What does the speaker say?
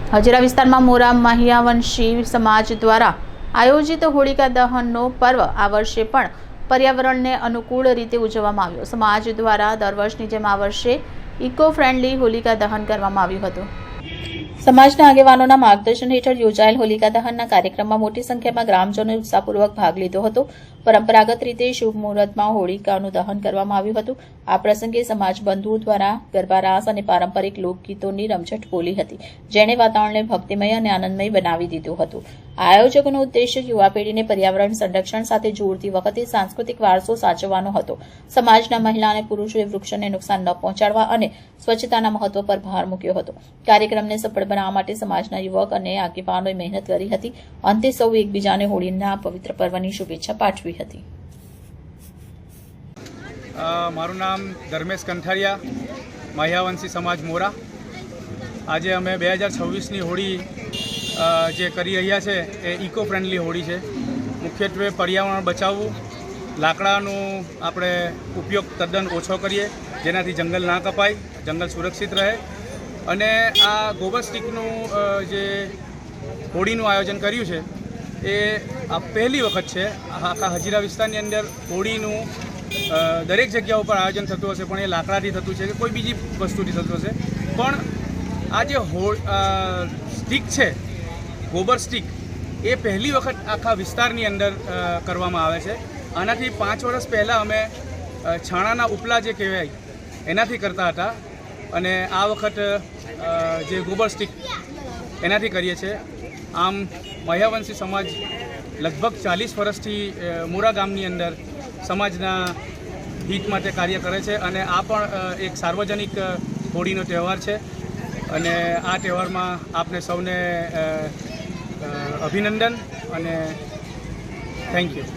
હજીરા વિસ્તારમાં મોરા મહિયાવંશી સમાજ દ્વારા આયોજિત હોળિકા દહનનો પર્વ આ વર્ષે પણ પર્યાવરણને અનુકૂળ રીતે ઉજવવામાં આવ્યો। સમાજ દ્વારા દર વર્ષની જેમ આ વર્ષે ઇકો ફ્રેન્ડલી હોલિકા દહન કરવામાં આવ્યું હતું। સમાજના આગેવાનોના માર્ગદર્શન હેઠળ યોજાયેલ હોલિકા દહનના કાર્યક્રમમાં મોટી સંખ્યામાં ગ્રામજનોએ ઉત્સાહપૂર્વક ભાગ લીધો હતો। પરંપરાગત રીતે શુભ મુહૂર્તમાં હોળિકાનું દહન કરવામાં આવ્યું હતું। આ પ્રસંગે સમાજ બંધુઓ દ્વારા ગરબા રાસ અને પારંપરિક લોકગીતોની રમઝટ બોલી હતી, જેણે વાતાવરણને ભક્તિમય અને આનંદમય બનાવી દીધું હતું। આ આયોજકોનો ઉદ્દેશ્ય યુવા પેઢીને પર્યાવરણ સંરક્ષણ સાથે જોડતી વખતે સાંસ્કૃતિક વારસો સાચવવાનો હતો। સમાજના મહિલા અને પુરુષોએ વૃક્ષોને નુકસાન ન પહોંચાડવા અને સ્વચ્છતાના મહત્વ પર ભાર મૂક્યો હતો। કાર્યક્રમને સફળ બનાવવા માટે સમાજના યુવક અને આગેવાનોએ મહેનત કરી હતી। અંતે સૌ એકબીજાને હોળીના પવિત્ર પર્વની શુભેચ્છા પાઠવી હતી। મારું નામ ધર્મેશ કંઠારિયા, મહિયાવંશી સમાજ મોરા। આજે અમે 2026ની હોળી જે કરી રહ્યા છે એ ઇકો ફ્રેન્ડલી હોળી છે। મુખ્યત્વે પર્યાવરણ બચાવવું, લાકડાનો આપણે ઉપયોગ તદ્દન ઓછો કરીએ, જેનાથી જંગલ ના કપાય, જંગલ સુરક્ષિત રહે। અને આ ગોબર સ્ટિકનું જે હોળીનું આયોજન કર્યું છે એ આ પહેલી વખત છે। આખા હજીરા વિસ્તારની અંદર હોળીનું દરેક જગ્યા ઉપર આયોજન થતું હશે, પણ એ લાકડાથી થતું છે કે કોઈ બીજી વસ્તુથી થતું હશે, પણ આ જે સ્ટિક છે, ગોબર સ્ટિક, એ પહેલી વખત આખા વિસ્તારની અંદર કરવામાં આવે છે। આનાથી 5 વર્ષ પહેલાં અમે છાણાના ઉપલા જે કહેવાય એનાથી કરતા હતા, અને આ વખત જે ગોબર સ્ટિક એનાથી કરીએ છીએ। આમ મહિયાવંશી સમાજ લગભગ 40 વર્ષથી મોરા ગામની અંદર સમાજના હિત માટે કાર્ય કરે છે, અને આ પણ એક સાર્વજનિક હોળીનો તહેવાર છે। અને આ તહેવારમાં આપને સૌને અભિનંદન અને થેન્ક યુ।